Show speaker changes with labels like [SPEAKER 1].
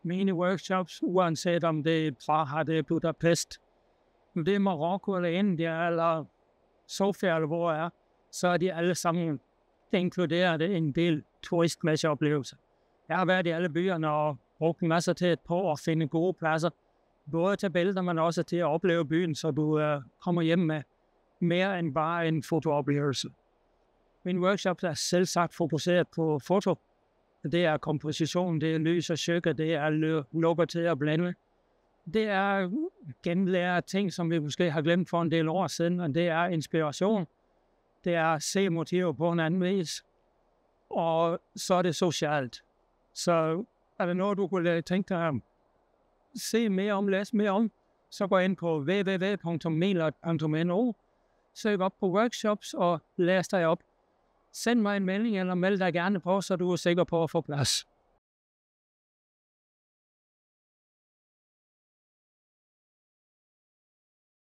[SPEAKER 1] mine workshops, uanset om det er Praha, det er Budapest, om det er Marokko eller India eller Sofia eller hvor jeg er, så er de alle sammen inkluderet en del turistmæssige oplevelser. Jeg har været i alle byerne og brugt en masse tid på at finde gode pladser, både til billeder, men også til at opleve byen, så du kommer hjem med mere end bare en fotooplevelse. Min workshop er selvsagt fokuseret på foto. Det er komposition, det er lys og skygge, det er lukker til at blende. Det er genlære ting, som vi måske har glemt for en del år siden, og det er inspiration. Det er at se motiver på en anden vis. Og så er det socialt. Så er det noget, du kunne tænke dig at se mere om, læse mere om, så gå ind på www.melot.no, søg op på workshops og læs dig op. Send mig en melding eller meld dig gerne på, så du er sikker på at få plads.